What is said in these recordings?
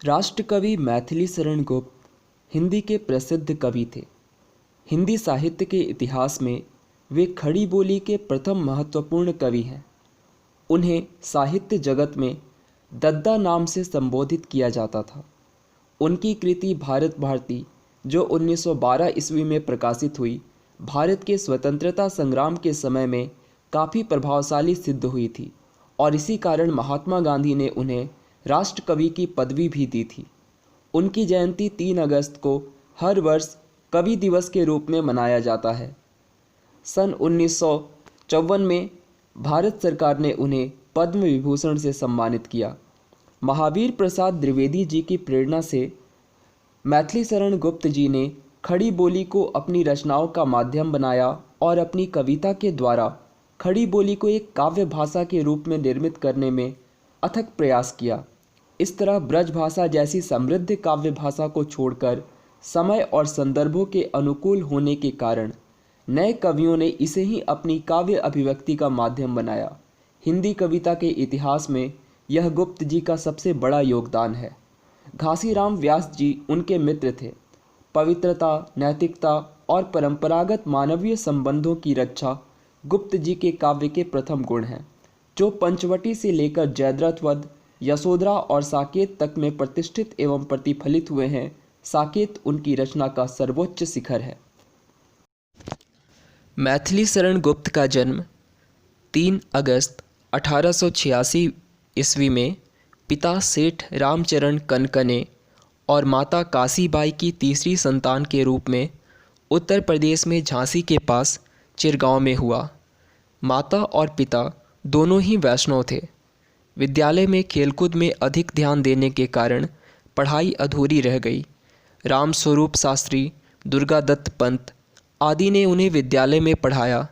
राष्ट्रकवि मैथिली शरण गुप्त हिंदी के प्रसिद्ध कवि थे। हिंदी साहित्य के इतिहास में वे खड़ी बोली के प्रथम महत्वपूर्ण कवि हैं। उन्हें साहित्य जगत में दद्दा नाम से संबोधित किया जाता था। उनकी कृति भारत भारती, जो 1912 ईस्वी में प्रकाशित हुई, भारत के स्वतंत्रता संग्राम के समय में काफ़ी प्रभावशाली सिद्ध हुई थी और इसी कारण महात्मा गांधी ने उन्हें राष्ट्रकवि की पदवी भी दी थी। उनकी जयंती 3 अगस्त को हर वर्ष कवि दिवस के रूप में मनाया जाता है। सन 1954 में भारत सरकार ने उन्हें पद्म विभूषण से सम्मानित किया। महावीर प्रसाद द्विवेदी जी की प्रेरणा से मैथिली शरण गुप्त जी ने खड़ी बोली को अपनी रचनाओं का माध्यम बनाया और अपनी कविता के द्वारा खड़ी बोली को एक काव्य भाषा के रूप में निर्मित करने में अथक प्रयास किया। इस तरह ब्रज भाषा जैसी समृद्ध काव्य भाषा को छोड़कर समय और संदर्भों के अनुकूल होने के कारण नए कवियों ने इसे ही अपनी काव्य अभिव्यक्ति का माध्यम बनाया। हिंदी कविता के इतिहास में यह गुप्त जी का सबसे बड़ा योगदान है। घासीराम व्यास जी उनके मित्र थे। पवित्रता, नैतिकता और परंपरागत मानवीय संबंधों की रक्षा गुप्त जी के काव्य के प्रथम गुण हैं, जो पंचवटी से लेकर जयद्रथ वध, यशोधरा और साकेत तक में प्रतिष्ठित एवं प्रतिफलित हुए हैं। साकेत उनकी रचना का सर्वोच्च शिखर है। मैथिली शरण गुप्त का जन्म 3 अगस्त 1886 ईस्वी में पिता सेठ रामचरण कनकने और माता काशीबाई की तीसरी संतान के रूप में उत्तर प्रदेश में झांसी के पास चिरगांव में हुआ। माता और पिता दोनों ही वैष्णव थे। विद्यालय में खेलकूद में अधिक ध्यान देने के कारण पढ़ाई अधूरी रह गई। रामस्वरूप शास्त्री, दुर्गादत्त पंत आदि ने उन्हें विद्यालय में पढ़ाया।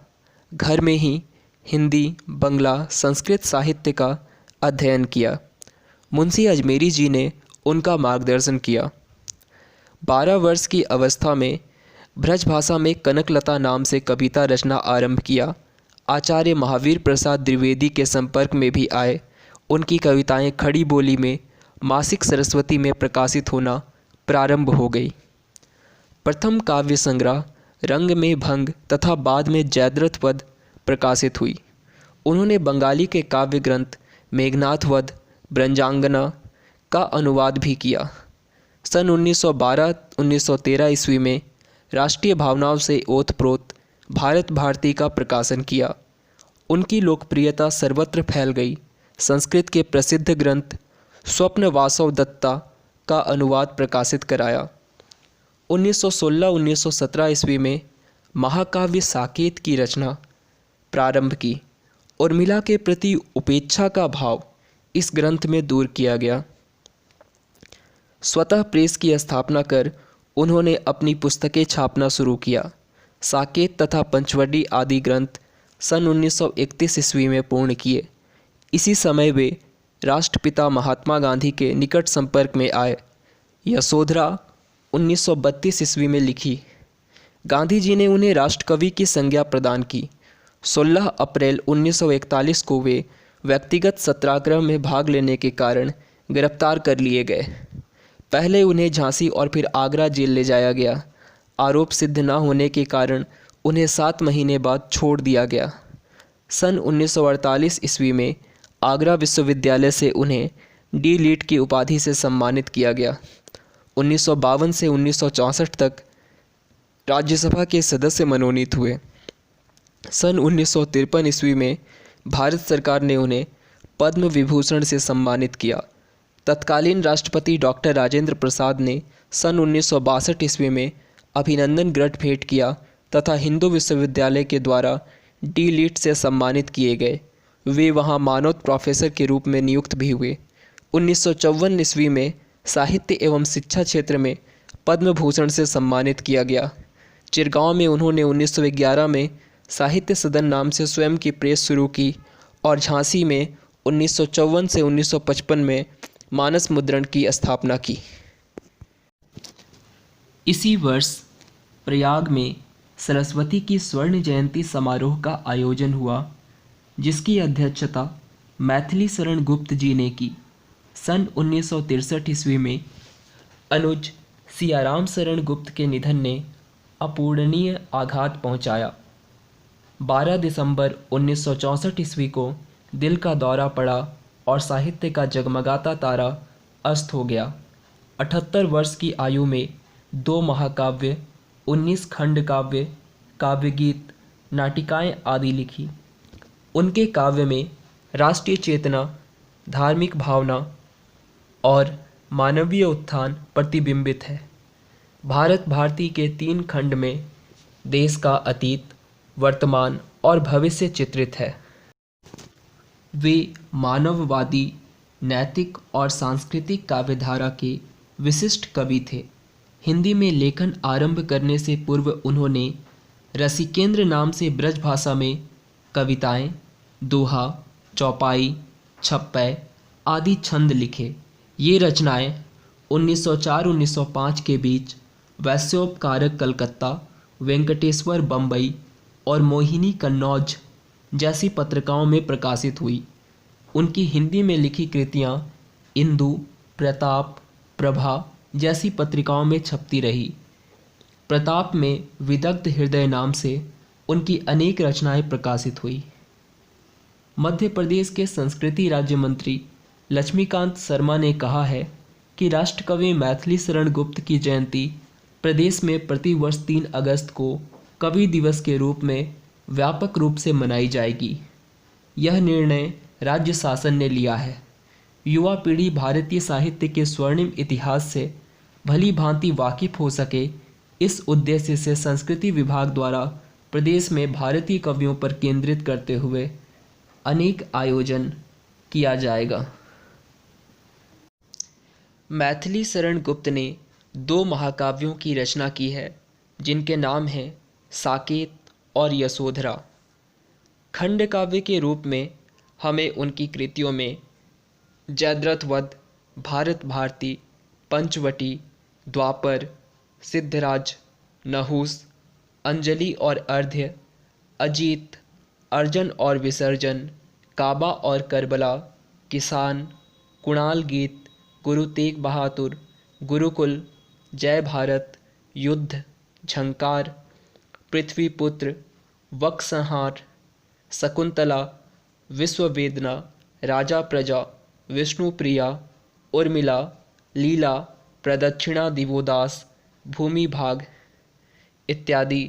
घर में ही हिंदी, बंगला, संस्कृत साहित्य का अध्ययन किया। मुंशी अजमेरी जी ने उनका मार्गदर्शन किया। 12 वर्ष की अवस्था में ब्रजभाषा में कनकलता नाम से कविता रचना आरंभ किया। आचार्य महावीर प्रसाद द्विवेदी के संपर्क में भी आए। उनकी कविताएं खड़ी बोली में मासिक सरस्वती में प्रकाशित होना प्रारंभ हो गई। प्रथम काव्य संग्रह रंग में भंग तथा बाद में जयद्रथ वध प्रकाशित हुई। उन्होंने बंगाली के काव्य ग्रंथ मेघनाथ वध, ब्रंजांगना का अनुवाद भी किया। सन 1912-1913 ईस्वी में राष्ट्रीय भावनाओं से ओतप्रोत भारत भारती का प्रकाशन किया। उनकी लोकप्रियता सर्वत्र फैल गई। संस्कृत के प्रसिद्ध ग्रंथ स्वप्न वासव दत्ता का अनुवाद प्रकाशित कराया। 1916-1917 ईस्वी में महाकाव्य साकेत की रचना प्रारंभ की। उर्मिला के प्रति उपेक्षा का भाव इस ग्रंथ में दूर किया गया। स्वतः प्रेस की स्थापना कर उन्होंने अपनी पुस्तकें छापना शुरू किया। साकेत तथा पंचवटी आदि ग्रंथ सन 1931 ईस्वी में पूर्ण किए। इसी समय वे राष्ट्रपिता महात्मा गांधी के निकट संपर्क में आए। यशोधरा 1932 ईस्वी में लिखी। गांधी जी ने उन्हें राष्ट्रकवि की संज्ञा प्रदान की। 16 अप्रैल 1941 को वे व्यक्तिगत सत्याग्रह में भाग लेने के कारण गिरफ्तार कर लिए गए। पहले उन्हें झांसी और फिर आगरा जेल ले जाया गया। आरोप सिद्ध न होने के कारण उन्हें 7 महीने बाद छोड़ दिया गया। सन 1948 ईस्वी में आगरा विश्वविद्यालय से उन्हें डी लिट की उपाधि से सम्मानित किया गया। 1952 से 1964 तक राज्यसभा के सदस्य मनोनीत हुए। सन 1953 ईस्वी में भारत सरकार ने उन्हें पद्म विभूषण से सम्मानित किया। तत्कालीन राष्ट्रपति डॉक्टर राजेंद्र प्रसाद ने सन 1962 ईस्वी में अभिनंदन ग्रंथ भेंट किया तथा हिंदू विश्वविद्यालय के द्वारा डी लिट से सम्मानित किए गए। वे वहां मानद प्रोफेसर के रूप में नियुक्त भी हुए। 1954 ईस्वी में साहित्य एवं शिक्षा क्षेत्र में पद्म भूषण से सम्मानित किया गया। चिरगांव में उन्होंने 1911 में साहित्य सदन नाम से स्वयं की प्रेस शुरू की और झांसी में 1954 से 1955 में मानस मुद्रण की स्थापना की। इसी वर्ष प्रयाग में सरस्वती की स्वर्ण जयंती समारोह का आयोजन हुआ, जिसकी अध्यक्षता मैथिली शरण गुप्त जी ने की। सन 1963 ईस्वी में अनुज सियाराम शरण गुप्त के निधन ने अपूरणीय आघात पहुंचाया। 12 दिसंबर 1964 ईस्वी को दिल का दौरा पड़ा और साहित्य का जगमगाता तारा अस्त हो गया। 78 वर्ष की आयु में 2 महाकाव्य, 19 खंड काव्य, काव्यगीत, नाटिकाएं आदि लिखी। उनके काव्य में राष्ट्रीय चेतना, धार्मिक भावना और मानवीय उत्थान प्रतिबिंबित है। भारत भारती के 3 खंड में देश का अतीत, वर्तमान और भविष्य चित्रित है। वे मानववादी, नैतिक और सांस्कृतिक काव्यधारा के विशिष्ट कवि थे। हिंदी में लेखन आरंभ करने से पूर्व उन्होंने रसिकेंद्र नाम से ब्रज भाषा में कविताएं, दोहा, चौपाई, छप्पय आदि छंद लिखे। ये रचनाएं 1904-1905 के बीच वैश्योपकारक कलकत्ता, वेंकटेश्वर बम्बई और मोहिनी कन्नौज जैसी पत्रिकाओं में प्रकाशित हुई। उनकी हिंदी में लिखी कृतियां इंदु, प्रताप, प्रभा जैसी पत्रिकाओं में छपती रही। प्रताप में विदग्ध हृदय नाम से उनकी अनेक रचनाएं प्रकाशित हुई। मध्य प्रदेश के संस्कृति राज्य मंत्री लक्ष्मीकांत शर्मा ने कहा है कि राष्ट्रकवि मैथिली शरण गुप्त की जयंती प्रदेश में प्रतिवर्ष 3 अगस्त को कवि दिवस के रूप में व्यापक रूप से मनाई जाएगी। यह निर्णय राज्य शासन ने लिया है। युवा पीढ़ी भारतीय साहित्य के स्वर्णिम इतिहास से भली भांति वाकिफ हो सके, इस उद्देश्य से संस्कृति विभाग द्वारा प्रदेश में भारतीय कवियों पर केंद्रित करते हुए अनेक आयोजन किया जाएगा। मैथिली शरण गुप्त ने 2 महाकाव्यों की रचना की है, जिनके नाम हैं साकेत और यशोधरा। खंड काव्य के रूप में हमें उनकी कृतियों में जयद्रथ वध, भारत भारती, पंचवटी, द्वापर, सिद्धराज, नहुस, अंजलि और अर्ध्य, अजीत, अर्जन और विसर्जन, काबा और करबला, किसान, कुणाल गीत, गुरु तेग बहादुर, गुरुकुल, जय भारत, युद्ध, झंकार, पृथ्वीपुत्र, वक्संहार, शकुंतला, विश्ववेदना, राजा प्रजा, विष्णुप्रिया, उर्मिला, लीला, प्रदक्षिणा दिवोदास, भूमि भाग इत्यादि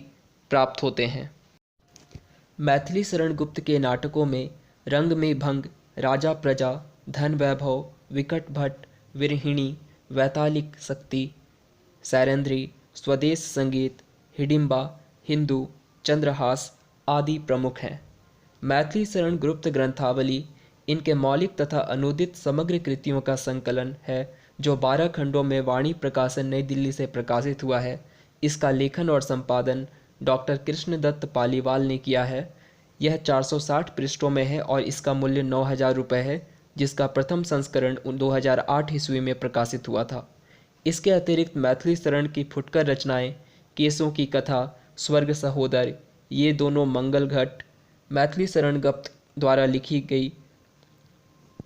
प्राप्त होते हैं। मैथिली शरण गुप्त के नाटकों में रंग में भंग, राजा प्रजा, धन वैभव, विकट भट्ट, विरहिणी, वैतालिक शक्ति, सैरेंद्री, स्वदेश संगीत, हिडिंबा, हिंदू, चंद्रहास आदि प्रमुख हैं। मैथिली शरण गुप्त ग्रंथावली इनके मौलिक तथा अनूदित समग्र कृतियों का संकलन है, जो 12 खंडों में वाणी प्रकाशन नई दिल्ली से प्रकाशित हुआ है। इसका लेखन और संपादन डॉक्टर कृष्णदत्त पालीवाल ने किया है। यह 460 पृष्ठों में है और इसका मूल्य 9,000 रुपये है, जिसका प्रथम संस्करण 2008 ईस्वी में प्रकाशित हुआ था। इसके अतिरिक्त मैथिली शरण की फुटकर रचनाएं केसों की कथा, स्वर्ग सहोदर, ये दोनों मंगल घट मैथिली शरण गुप्त द्वारा लिखी गई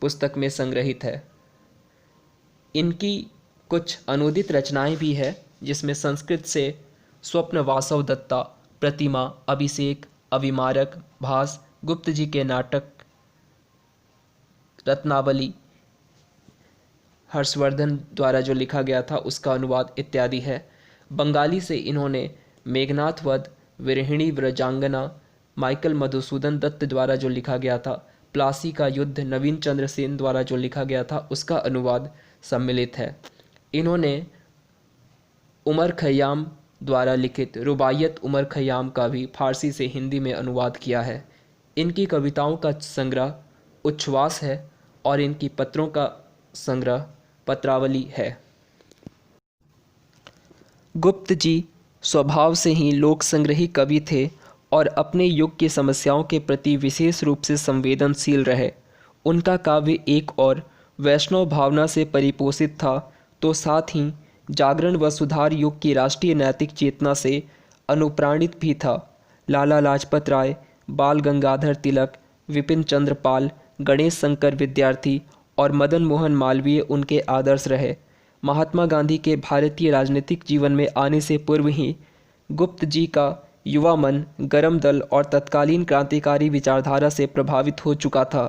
पुस्तक में संग्रहित है। इनकी कुछ अनुदित रचनाएं भी है, जिसमें संस्कृत से स्वप्न वासव दत्ता, प्रतिमा, अभिषेक, अभिमारक, भास, गुप्त जी के नाटक, रत्नावली, हर्षवर्धन द्वारा जो लिखा गया था उसका अनुवाद इत्यादि है। बंगाली से इन्होंने मेघनाथ वध, विरहिणी व्रजांगना, माइकल मधुसूदन दत्त द्वारा जो लिखा गया था, प्लासी का युद्ध, नवीन चंद्र सेन द्वारा जो लिखा गया था उसका अनुवाद सम्मिलित है। इन्होंने उमर खयाम द्वारा लिखित रुबायत उमर खयाम का भी फारसी से हिंदी में अनुवाद किया है। इनकी कविताओं का संग्रह उच्छ्वास है और इनकी पत्रों का संग्रह पत्रावली है। गुप्त जी स्वभाव से ही लोक संग्रही कवि थे और अपने युग की समस्याओं के प्रति विशेष रूप से संवेदनशील रहे। उनका काव्य एक और वैष्णव भावना से परिपोषित था, तो साथ ही जागरण व सुधार युग की राष्ट्रीय नैतिक चेतना से अनुप्राणित भी था। लाला लाजपत राय, बाल गंगाधर तिलक, विपिन चंद्र पाल, गणेश शंकर विद्यार्थी और मदन मोहन मालवीय उनके आदर्श रहे। महात्मा गांधी के भारतीय राजनीतिक जीवन में आने से पूर्व ही गुप्त जी का युवा मन गरम दल और तत्कालीन क्रांतिकारी विचारधारा से प्रभावित हो चुका था।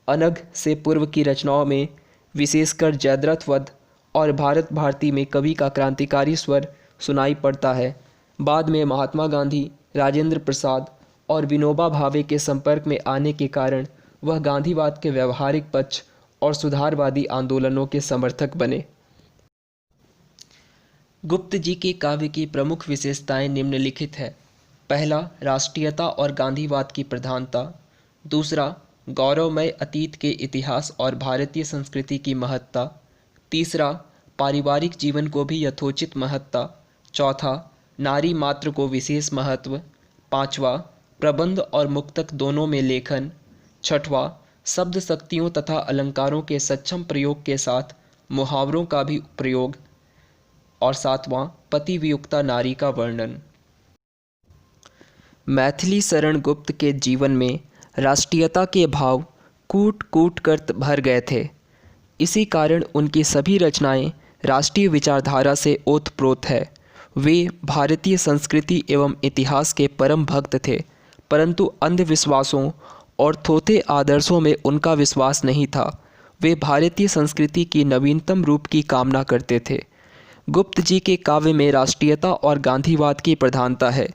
अनघ से पूर्व की रचनाओं में विशेषकर जयद्रथ वध और भारत भारती में कवि का क्रांतिकारी स्वर सुनाई पड़ता है। बाद में महात्मा गांधी, राजेंद्र प्रसाद और विनोबा भावे के संपर्क में आने के कारण वह गांधीवाद के व्यवहारिक पक्ष और सुधारवादी आंदोलनों के समर्थक बने। गुप्त जी के काव्य की प्रमुख विशेषताएं निम्नलिखित है। पहला, राष्ट्रीयता और गांधीवाद की प्रधानता। दूसरा, गौरवमय अतीत के इतिहास और भारतीय संस्कृति की महत्ता। तीसरा, पारिवारिक जीवन को भी यथोचित महत्ता। चौथा, नारी मात्र को विशेष महत्व। पांचवा, प्रबंध और मुक्तक दोनों में लेखन। छठवां, शब्द शक्तियों तथा अलंकारों के सक्षम प्रयोग के साथ मुहावरों का भी प्रयोग। और सातवां, पतिवियुक्ता नारी का वर्णन। मैथिली शरण गुप्त के जीवन में राष्ट्रीयता के भाव कूट कूट कर भर गए थे। इसी कारण उनकी सभी रचनाएं राष्ट्रीय विचारधारा से ओतप्रोत है। वे भारतीय संस्कृति एवं इतिहास के परम भक्त थे, परंतु अंधविश्वासों और थोथे आदर्शों में उनका विश्वास नहीं था। वे भारतीय संस्कृति की नवीनतम रूप की कामना करते थे। गुप्त जी के काव्य में राष्ट्रीयता और गांधीवाद की प्रधानता है।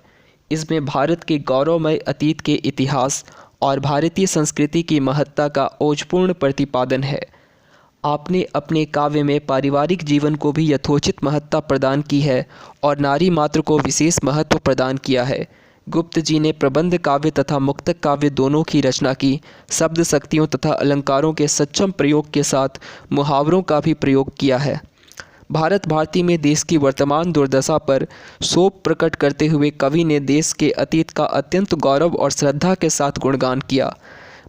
इसमें भारत के गौरवमय अतीत के इतिहास और भारतीय संस्कृति की महत्ता का ओजपूर्ण प्रतिपादन है। आपने अपने काव्य में पारिवारिक जीवन को भी यथोचित महत्ता प्रदान की है और नारी मात्र को विशेष महत्व प्रदान किया है। गुप्त जी ने प्रबंध काव्य तथा मुक्तक काव्य दोनों की रचना की। शब्द शक्तियों तथा अलंकारों के सक्षम प्रयोग के साथ मुहावरों का भी प्रयोग किया है। भारत भारती में देश की वर्तमान दुर्दशा पर शोक प्रकट करते हुए कवि ने देश के अतीत का अत्यंत गौरव और श्रद्धा के साथ गुणगान किया।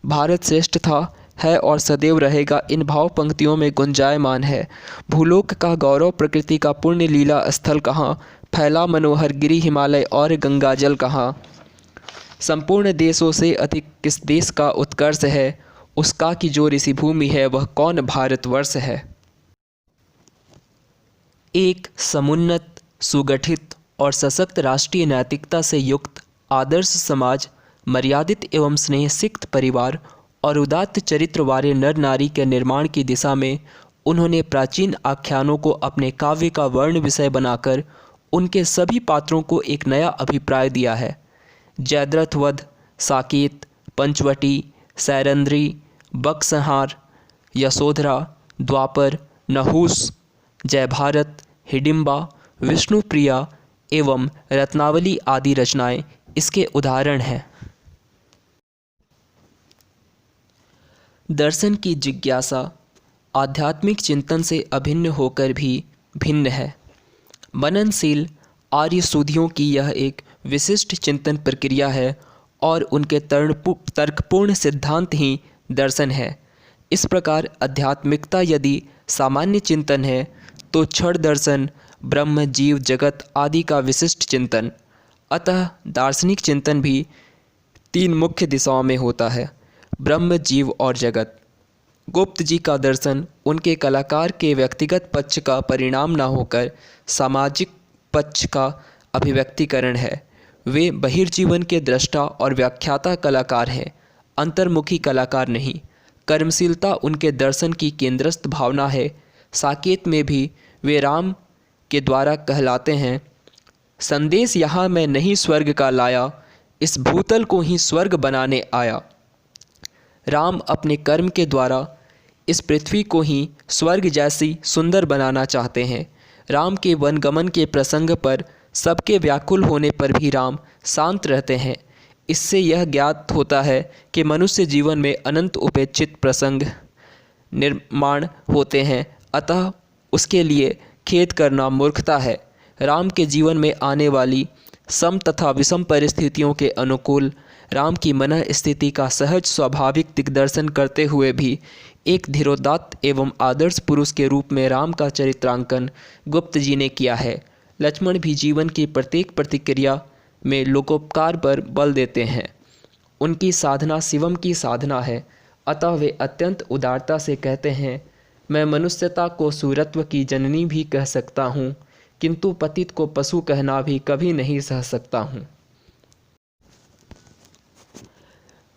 भारत श्रेष्ठ था, है और सदैव रहेगा इन भाव पंक्तियों में गुंजायमान है। भूलोक का गौरव प्रकृति का पुण्य लीला स्थल कहाँ, फैला मनोहर गिरि हिमालय और गंगा जल कहाँ। संपूर्ण देशों से अधिक किस देश का उत्कर्ष है, उसका की जो ऋषि भूमि है वह कौन भारतवर्ष है। एक समुन्नत, सुगठित और सशक्त राष्ट्रीय नैतिकता से युक्त आदर्श समाज, मर्यादित एवं स्नेहसिक्त परिवार और उदात्त चरित्र वाले नर नारी के निर्माण की दिशा में उन्होंने प्राचीन आख्यानों को अपने काव्य का वर्ण विषय बनाकर उनके सभी पात्रों को एक नया अभिप्राय दिया है। जयद्रथ वध, साकेत, पंचवटी, सैरंध्री, बकसंहार, यशोधरा, द्वापर, नहुस, जय भारत, हिडिंबा, विष्णुप्रिया एवं रत्नावली आदि रचनाएं इसके उदाहरण हैं। दर्शन की जिज्ञासा आध्यात्मिक चिंतन से अभिन्न होकर भी भिन्न है। मननशील आर्य सूदियों की यह एक विशिष्ट चिंतन प्रक्रिया है और उनके तर्कपूर्ण सिद्धांत ही दर्शन है। इस प्रकार आध्यात्मिकता यदि सामान्य चिंतन है तो क्षण दर्शन, ब्रह्म, जीव, जगत आदि का विशिष्ट चिंतन। अतः दार्शनिक चिंतन भी तीन मुख्य दिशाओं में होता है, ब्रह्म, जीव और जगत। गुप्त जी का दर्शन उनके कलाकार के व्यक्तिगत पक्ष का परिणाम न होकर सामाजिक पक्ष का अभिव्यक्तिकरण है। वे बहिर्जीवन के दृष्टा और व्याख्याता कलाकार हैं, अंतर्मुखी कलाकार नहीं। कर्मशीलता उनके दर्शन की केंद्रस्थ भावना है। साकेत में भी वे राम के द्वारा कहलाते हैं, संदेश यहाँ मैं नहीं स्वर्ग का लाया, इस भूतल को ही स्वर्ग बनाने आया। राम अपने कर्म के द्वारा इस पृथ्वी को ही स्वर्ग जैसी सुंदर बनाना चाहते हैं। राम के वनगमन के प्रसंग पर सबके व्याकुल होने पर भी राम शांत रहते हैं। इससे यह ज्ञात होता है कि मनुष्य जीवन में अनंत उपेक्षित प्रसंग निर्माण होते हैं, अतः उसके लिए खेद करना मूर्खता है। राम के जीवन में आने वाली सम तथा विषम परिस्थितियों के अनुकूल राम की मन स्थिति का सहज स्वाभाविक दिग्दर्शन करते हुए भी एक धीरोदात्त एवं आदर्श पुरुष के रूप में राम का चरित्रांकन गुप्त जी ने किया है। लक्ष्मण भी जीवन की प्रत्येक प्रतिक्रिया में लोकोपकार पर बल देते हैं। उनकी साधना शिवम की साधना है, अतः वे अत्यंत उदारता से कहते हैं, मैं मनुष्यता को सूरत्व की जननी भी कह सकता हूँ, किंतु पतित को पशु कहना भी कभी नहीं सह सकता हूँ।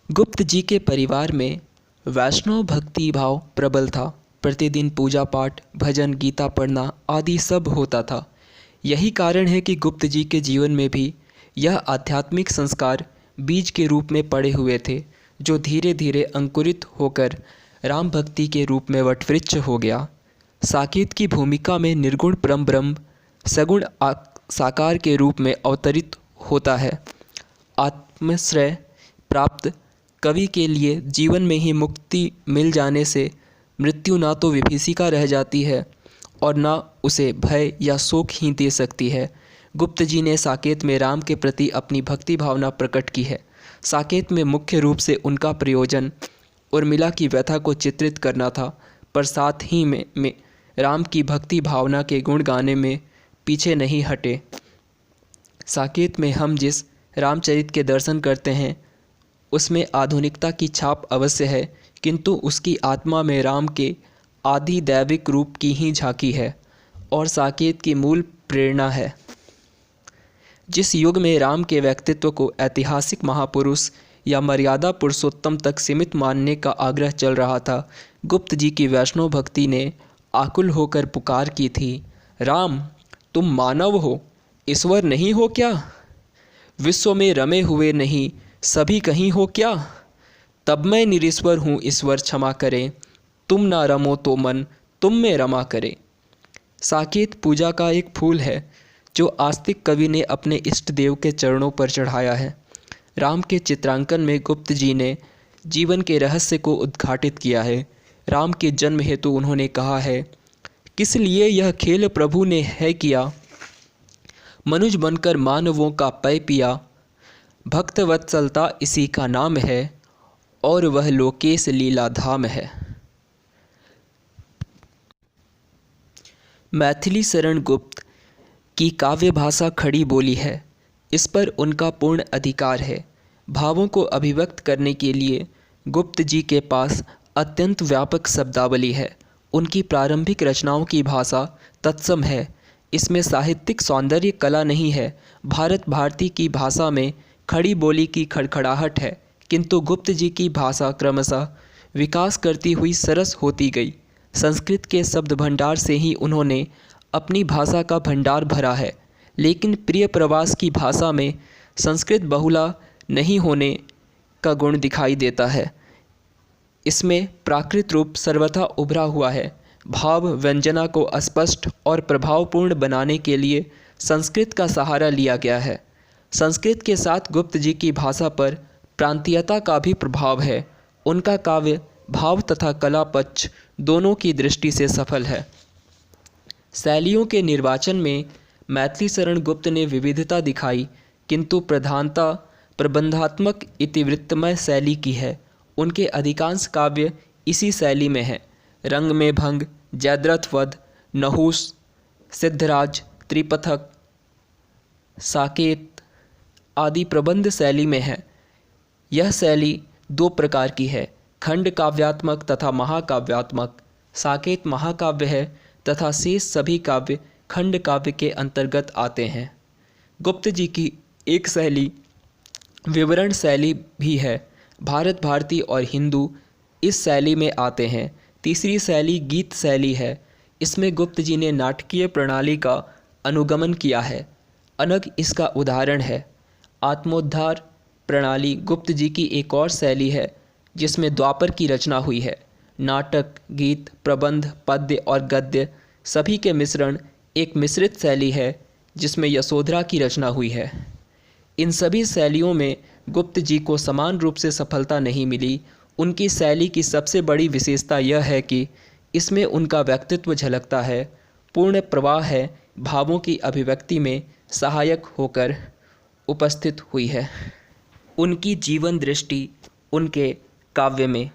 गुप्त जी के परिवार में वैष्णव भक्ति भाव प्रबल था। प्रतिदिन पूजा पाठ, भजन, गीता पढ़ना आदि सब होता था। यही कारण है कि गुप्त जी के जीवन में भी यह आध्यात्मिक संस्कार बीज के रूप में पड़े हुए थे, जो धीरे धीरे अंकुरित होकर राम भक्ति के रूप में वटवृक्ष हो गया। साकेत की भूमिका में निर्गुण परम ब्रह्म सगुण साकार के रूप में अवतरित होता है। आत्मश्रय प्राप्त कवि के लिए जीवन में ही मुक्ति मिल जाने से मृत्यु ना तो विभीषिका रह जाती है और ना उसे भय या शोक ही दे सकती है। गुप्त जी ने साकेत में राम के प्रति अपनी भक्ति भावना प्रकट की है। साकेत में मुख्य रूप से उनका प्रयोजन उर्मिला की व्यथा को चित्रित करना था, पर साथ ही में राम की भक्ति भावना के गुण गाने में पीछे नहीं हटे। साकेत में हम जिस रामचरित के दर्शन करते हैं उसमें आधुनिकता की छाप अवश्य है, किंतु उसकी आत्मा में राम के आदि दैविक रूप की ही झांकी है और साकेत की मूल प्रेरणा है। जिस युग में राम के व्यक्तित्व को ऐतिहासिक महापुरुष या मर्यादा पुरुषोत्तम तक सीमित मानने का आग्रह चल रहा था, गुप्त जी की वैष्णव भक्ति ने आकुल होकर पुकार की थी, राम तुम मानव हो, ईश्वर नहीं हो क्या? विश्व में रमे हुए नहीं सभी कहीं हो क्या? तब मैं निरीश्वर हूँ, ईश्वर क्षमा करें, तुम ना रमो तो मन तुम में रमा करे। साकेत पूजा का एक फूल है जो आस्तिक कवि ने अपने इष्ट देव के चरणों पर चढ़ाया है। राम के चित्रांकन में गुप्त जी ने जीवन के रहस्य को उद्घाटित किया है। राम के जन्म हेतु उन्होंने कहा है, किस लिए यह खेल प्रभु ने है किया, मनुज बनकर मानवों का पै पिया, भक्त वत्सलता इसी का नाम है और वह लोकेश लीला धाम है। मैथिली शरण गुप्त की काव्य भाषा खड़ी बोली है। इस पर उनका पूर्ण अधिकार है। भावों को अभिव्यक्त करने के लिए गुप्त जी के पास अत्यंत व्यापक शब्दावली है। उनकी प्रारंभिक रचनाओं की भाषा तत्सम है। इसमें साहित्यिक सौंदर्य कला नहीं है। भारत भारती की भाषा में खड़ी बोली की खड़खड़ाहट है, किंतु गुप्त जी की भाषा क्रमशः विकास करती हुई सरस होती गई। संस्कृत के शब्द भंडार से ही उन्होंने अपनी भाषा का भंडार भरा है, लेकिन प्रिय प्रवास की भाषा में संस्कृत बहुला नहीं होने का गुण दिखाई देता है। इसमें प्राकृत रूप सर्वथा उभरा हुआ है। भाव व्यंजना को स्पष्ट और प्रभावपूर्ण बनाने के लिए संस्कृत का सहारा लिया गया है। संस्कृत के साथ गुप्त जी की भाषा पर प्रांतीयता का भी प्रभाव है। उनका काव्य भाव तथा कला पक्ष दोनों की दृष्टि से सफल है। शैलियों के निर्वाचन में मैथिली शरण गुप्त ने विविधता दिखाई, किंतु प्रधानता प्रबंधात्मक इतिवृत्तमय शैली की है। उनके अधिकांश काव्य इसी शैली में हैं। रंग में भंग, जयद्रथ वध, नहुस, सिद्धराज, त्रिपथक, साकेत आदि प्रबंध शैली में है। यह शैली दो प्रकार की है, खंड काव्यात्मक तथा महाकाव्यात्मक। साकेत महाकाव्य है तथा शेष सभी काव्य खंड काव्य के अंतर्गत आते हैं। गुप्त जी की एक शैली विवरण शैली भी है। भारत भारती और हिंदू इस शैली में आते हैं। तीसरी शैली गीत शैली है। इसमें गुप्त जी ने नाटकीय प्रणाली का अनुगमन किया है। अनग इसका उदाहरण है। आत्मोद्धार प्रणाली गुप्त जी की एक और शैली है जिसमें द्वापर की रचना हुई है। नाटक, गीत, प्रबंध, पद्य और गद्य सभी के मिश्रण एक मिश्रित शैली है जिसमें यशोधरा की रचना हुई है। इन सभी शैलियों में गुप्त जी को समान रूप से सफलता नहीं मिली। उनकी शैली की सबसे बड़ी विशेषता यह है कि इसमें उनका व्यक्तित्व झलकता है, पूर्ण प्रवाह है, भावों की अभिव्यक्ति में सहायक होकर उपस्थित हुई है। उनकी जीवन दृष्टि उनके काव्य में